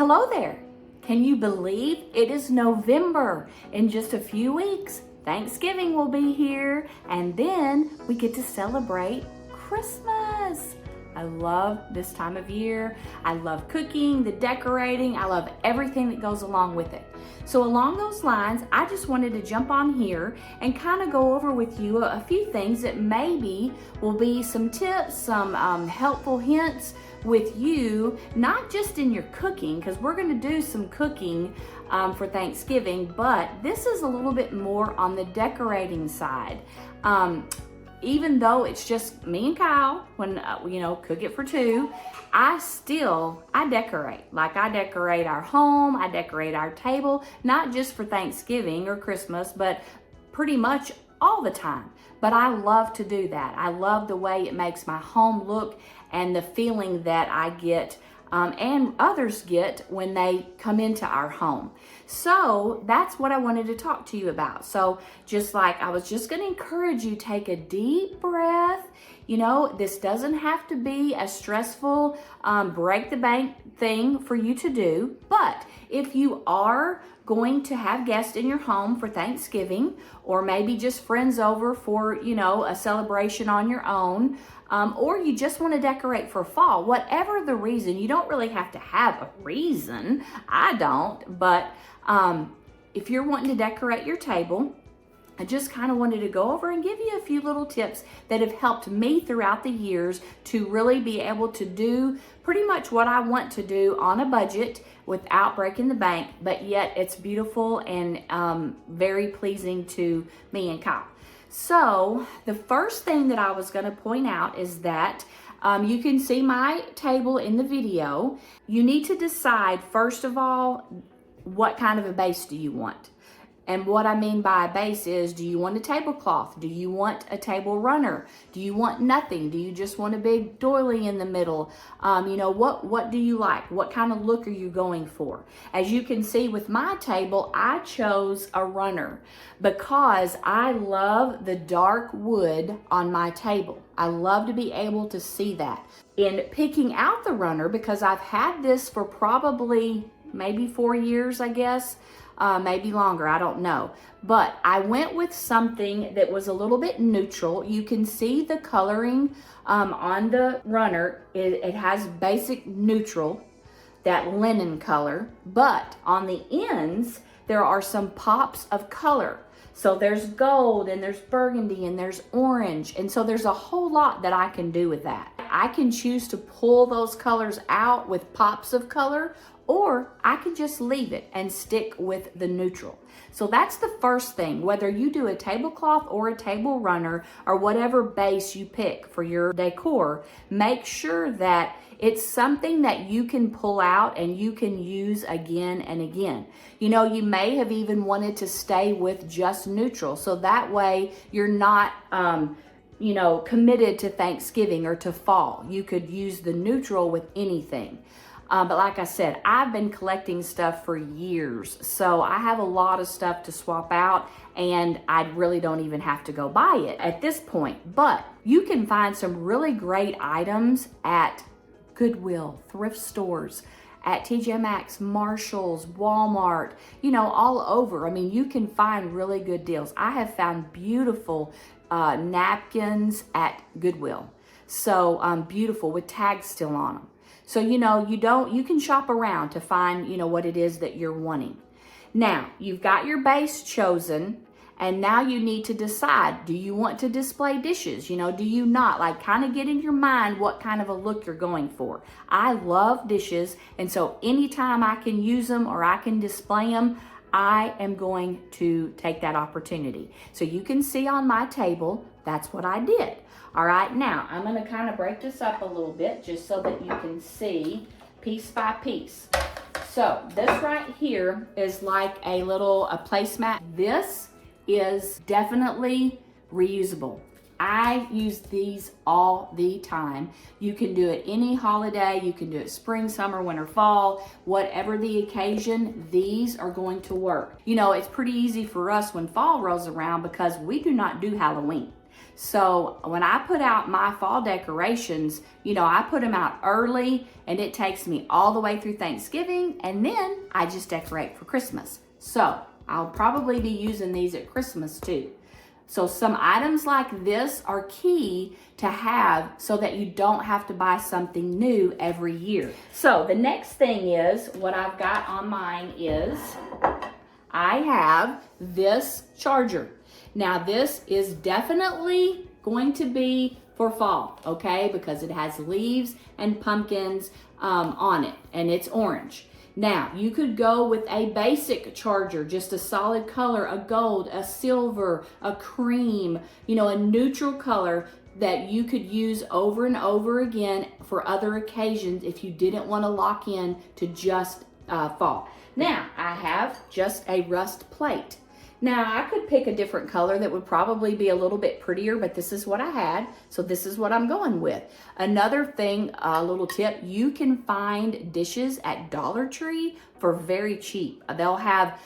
Hello there. Can you believe it is November? In just a few weeks, Thanksgiving will be here, and then we get to celebrate Christmas. I love this time of year. I love cooking, the decorating. I love everything that goes along with it. So along those lines, I just wanted to jump on here and kind of go over with you a few things that maybe will be some tips, some helpful hints with you, not just in your cooking, because we're going to do some cooking for Thanksgiving, but this is a little bit more on the decorating side. Even though it's just me and Kyle, when cook it for two, I decorate. Like, I decorate our home, I decorate our table, not just for Thanksgiving or Christmas, but pretty much all the time. But I love to do that. I love the way it makes my home look and the feeling that I get and others get when they come into our home. So that's what I wanted to talk to you about. So just like I was just going to encourage you, take a deep breath. This doesn't have to be a stressful break the bank thing for you to do. But if you are going to have guests in your home for Thanksgiving, or maybe just friends over for, a celebration on your own, or you just want to decorate for fall, whatever the reason, you don't really have to have a reason. I don't, but if you're wanting to decorate your table, I just kind of wanted to go over and give you a few little tips that have helped me throughout the years to really be able to do pretty much what I want to do on a budget without breaking the bank, but yet it's beautiful and very pleasing to me and Kyle. So the first thing that I was going to point out is that you can see my table in the video. You need to decide, first of all, what kind of a base do you want? And what I mean by a base is, do you want a tablecloth? Do you want a table runner? Do you want nothing? Do you just want a big doily in the middle? What do you like? What kind of look are you going for? As you can see with my table, I chose a runner because I love the dark wood on my table. I love to be able to see that. In picking out the runner, because I've had this for probably maybe 4 years, I guess, maybe longer, I don't know. But I went with something that was a little bit neutral. You can see the coloring on the runner. It has basic neutral, that linen color, but on the ends, there are some pops of color. So there's gold and there's burgundy and there's orange. And so there's a whole lot that I can do with that. I can choose to pull those colors out with pops of color, or I can just leave it and stick with the neutral. So that's the first thing. Whether you do a tablecloth or a table runner or whatever base you pick for your decor, make sure that it's something that you can pull out and you can use again and again. You may have even wanted to stay with just neutral. So that way you're not committed to Thanksgiving or to fall. You could use the neutral with anything. But like I said, I've been collecting stuff for years, so I have a lot of stuff to swap out, and I really don't even have to go buy it at this point. But you can find some really great items at Goodwill, thrift stores, at TJ Maxx, Marshalls, Walmart, all over. I mean, you can find really good deals. I have found beautiful napkins at Goodwill. So beautiful with tags still on them. So, you can shop around to find, what it is that you're wanting. Now, you've got your base chosen, and now you need to decide, do you want to display dishes? Do you not? Like, kind of get in your mind what kind of a look you're going for. I love dishes, and so anytime I can use them or I can display them, I am going to take that opportunity. So you can see on my table, that's what I did. All right, now I'm going to kind of break this up a little bit just so that you can see piece by piece. So this right here is like a placemat. This is definitely reusable. I use these all the time. You can do it any holiday. You can do it spring, summer, winter, fall, whatever the occasion, these are going to work. It's pretty easy for us when fall rolls around because we do not do Halloween. So when I put out my fall decorations, you know, I put them out early and it takes me all the way through Thanksgiving, and then I just decorate for Christmas. So I'll probably be using these at Christmas too. So some items like this are key to have so that you don't have to buy something new every year. So the next thing is, what I've got on mine is, I have this charger. Now this is definitely going to be for fall, okay? Because it has leaves and pumpkins on it, and it's orange. Now, you could go with a basic charger, just a solid color, a gold, a silver, a cream, you know, a neutral color that you could use over and over again for other occasions if you didn't want to lock in to just fall. Now, I have just a rust plate. Now, I could pick a different color that would probably be a little bit prettier, but this is what I had, so this is what I'm going with. Another thing, a little tip, you can find dishes at Dollar Tree for very cheap. They'll have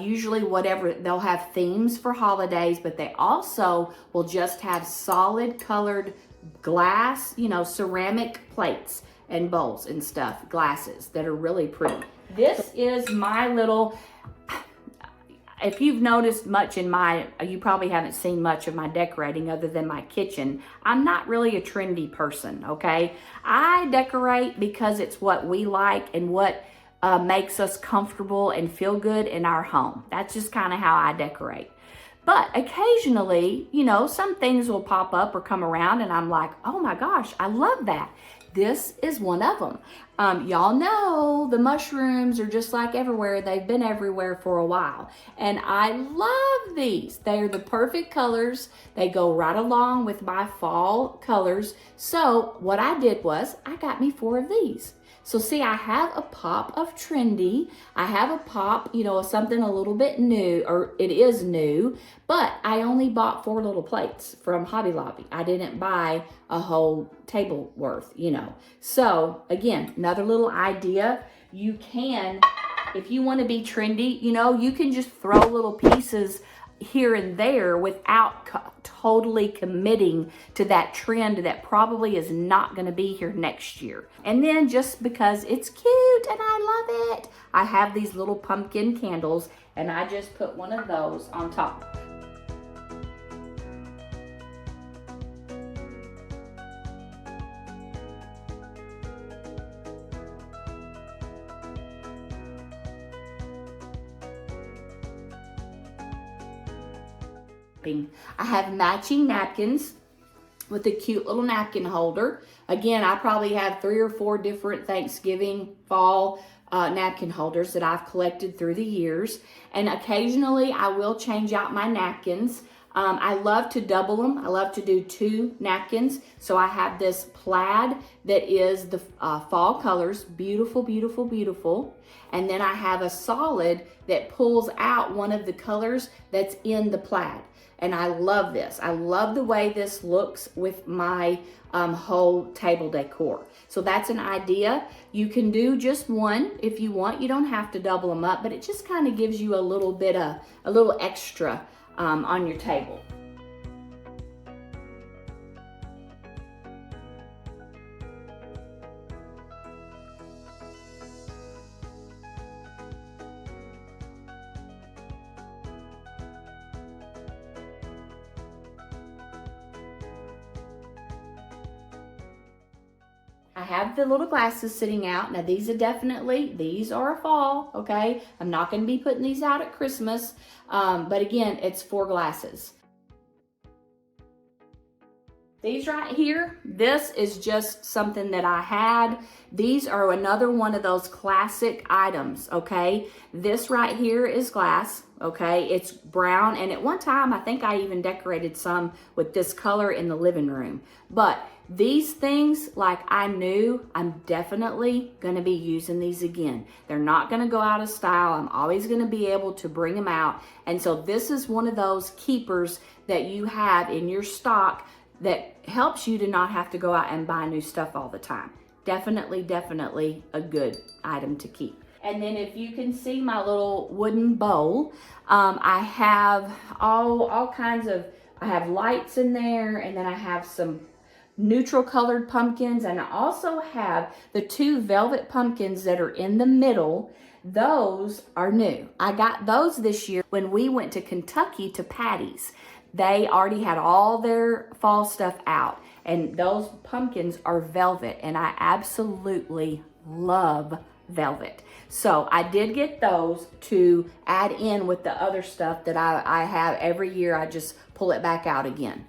usually whatever, they'll have themes for holidays, but they also will just have solid colored glass, you know, ceramic plates and bowls and stuff, glasses that are really pretty. This is my little, if you've noticed much in my, you probably haven't seen much of my decorating other than my kitchen. I'm not really a trendy person, okay? I decorate because it's what we like and what makes us comfortable and feel good in our home. That's just kind of how I decorate. But occasionally, you know, some things will pop up or come around and I'm like, oh my gosh, I love that. This is one of them. Y'all know the mushrooms are just like everywhere. They've been everywhere for a while. And I love these. They're the perfect colors. They go right along with my fall colors. So what I did was I got me 4 of these. So see, I have a pop of trendy. I have a pop, you know, of something a little bit new, or it is new, but I only bought 4 little plates from Hobby Lobby. I didn't buy a whole table worth, you know. So again, another little idea. You can, if you want to be trendy, you know, you can just throw little pieces here and there without totally committing to that trend that probably is not going to be here next year. And then just because it's cute and I love it, I have these little pumpkin candles and I just put one of those on top. I have matching napkins with a cute little napkin holder. Again, I probably have 3 or 4 different Thanksgiving fall napkin holders that I've collected through the years. And occasionally I will change out my napkins. I love to double them. I love to do 2 napkins. So I have this plaid that is the fall colors. Beautiful, beautiful, beautiful. And then I have a solid that pulls out one of the colors that's in the plaid. And I love this. I love the way this looks with my whole table decor. So that's an idea. You can do just one if you want. You don't have to double them up, but it just kind of gives you a little bit of, a little extra on your table. I have the little glasses sitting out. Now these are definitely, these are a fall, okay? I'm not gonna be putting these out at Christmas, but again, it's 4 glasses. These right here, this is just something that I had. These are another one of those classic items, okay? This right here is glass, okay? It's brown, and at one time, I think I even decorated some with this color in the living room. But these things, like I knew, I'm definitely gonna be using these again. They're not gonna go out of style. I'm always gonna be able to bring them out. And so this is one of those keepers that you have in your stock that helps you to not have to go out and buy new stuff all the time. Definitely, definitely a good item to keep. And then if you can see my little wooden bowl, I have all kinds of I have lights in there, and then I have some neutral colored pumpkins, and I also have the 2 velvet pumpkins that are in the middle. Those are new. I got those this year when we went to Kentucky to Patty's. They already had all their fall stuff out, and those pumpkins are velvet, and I absolutely love velvet. So I did get those to add in with the other stuff that I have every year. I just pull it back out again.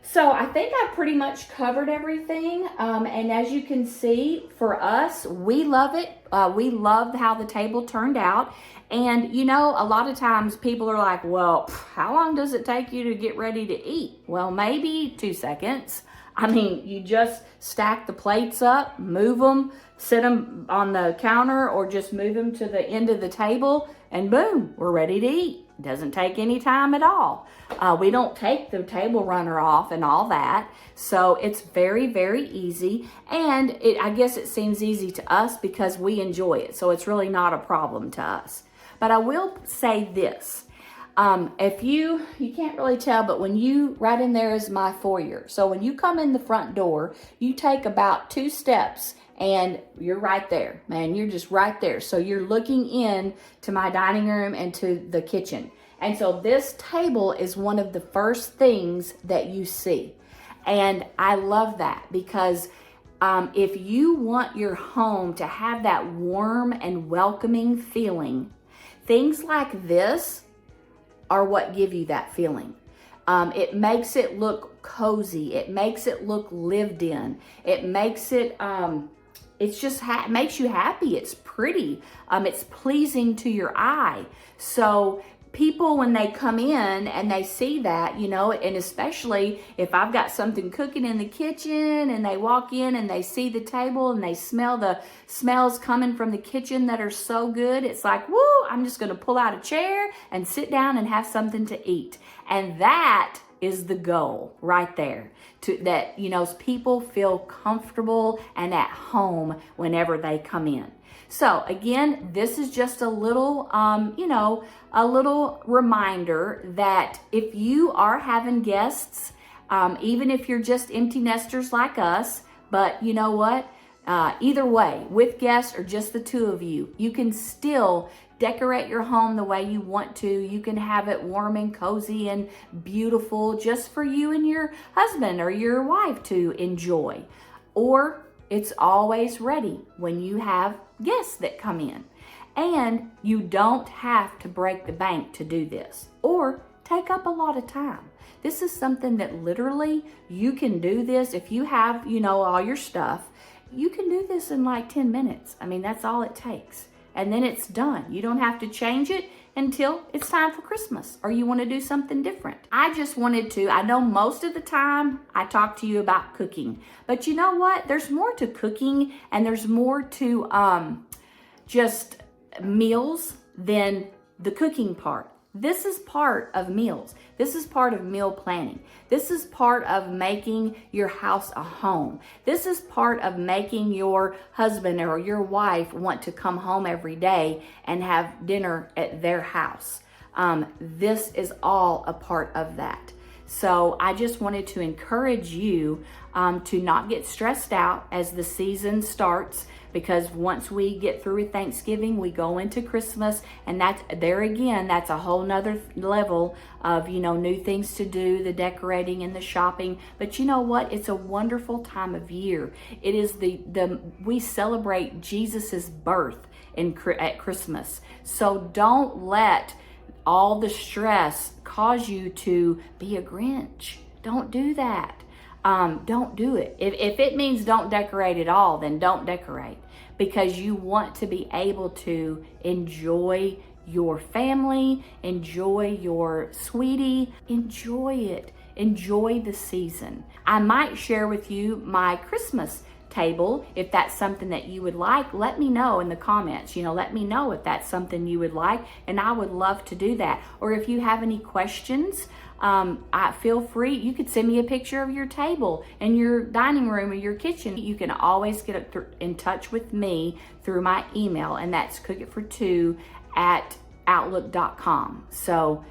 So I think I pretty much covered everything. And as you can see, for us, we love it. We love how the table turned out. And you know, a lot of times people are like, well, how long does it take you to get ready to eat? Well, maybe 2 seconds. I mean, you just stack the plates up, move them, sit them on the counter, or just move them to the end of the table, and boom, we're ready to eat. It doesn't take any time at all. We don't take the table runner off and all that. So it's very, very easy. And I guess it seems easy to us because we enjoy it. So it's really not a problem to us. But I will say this. If you can't really tell, but when you, right in there is my foyer. So when you come in the front door, you take about 2 steps and you're right there, man. You're just right there. So you're looking in to my dining room and to the kitchen. And so this table is one of the first things that you see. And I love that because if you want your home to have that warm and welcoming feeling, things like this are what give you that feeling. It makes it look cozy. It makes it look lived in. It makes it, it's just makes you happy. It's pretty. It's pleasing to your eye. So people, when they come in and they see that, you know, and especially if I've got something cooking in the kitchen and they walk in and they see the table and they smell the smells coming from the kitchen that are so good, it's like, woo, I'm just going to pull out a chair and sit down and have something to eat. And that is the goal right there, that, you know, people feel comfortable and at home whenever they come in. So again, this is just a little, you know, a little reminder that if you are having guests, even if you're just empty nesters like us, but you know what? Either way, with guests or just the 2 of you, you can still decorate your home the way you want to. You can have it warm and cozy and beautiful just for you and your husband or your wife to enjoy. Or it's always ready when you have guests that come in. And you don't have to break the bank to do this or take up a lot of time. This is something that literally you can do this. If you have, you know, all your stuff, you can do this in like 10 minutes. I mean, that's all it takes. And then it's done. You don't have to change it until it's time for Christmas or you want to do something different. I just wanted to, I know most of the time I talk to you about cooking, but you know what? There's more to cooking and there's more to just meals than the cooking part. This is part of meals. This is part of meal planning. This is part of making your house a home. This is part of making your husband or your wife want to come home every day and have dinner at their house. This is all a part of that. So I just wanted to encourage you to not get stressed out as the season starts, because once we get through with Thanksgiving, we go into Christmas, and that's a whole nother level of, you know, new things to do, the decorating and the shopping. But you know what? It's a wonderful time of year. It is we celebrate Jesus's birth at Christmas. So don't let all the stress cause you to be a Grinch. Don't do that. Don't do it. If it means don't decorate at all, then don't decorate, because you want to be able to enjoy your family, enjoy your sweetie, enjoy it. Enjoy the season. I might share with you my Christmas table. If that's something that you would like, let me know in the comments. You know, let me know if that's something you would like, and I would love to do that. Or if you have any questions, feel free. You could send me a picture of your table in your dining room or your kitchen. You can always get in touch with me through my email, and that's cookitfor2@outlook.com. So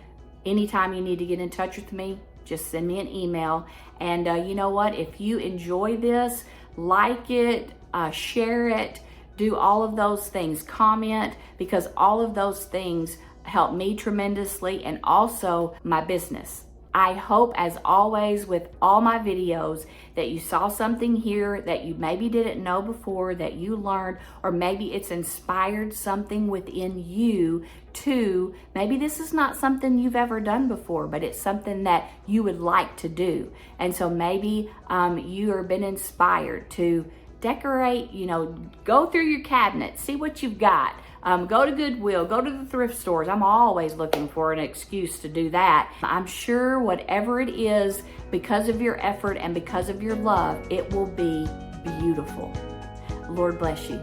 anytime you need to get in touch with me, just send me an email. And you know what? If you enjoy this, like it, share it, do all of those things, comment, because all of those things help me tremendously and also my business. I hope, as always, with all my videos, that you saw something here that you maybe didn't know before, that you learned, or maybe it's inspired something within you to, maybe this is not something you've ever done before, but it's something that you would like to do. And so maybe you are been inspired to decorate, go through your cabinet, see what you've got. Go to Goodwill, go to the thrift stores. I'm always looking for an excuse to do that. I'm sure whatever it is, because of your effort and because of your love, it will be beautiful. Lord bless you.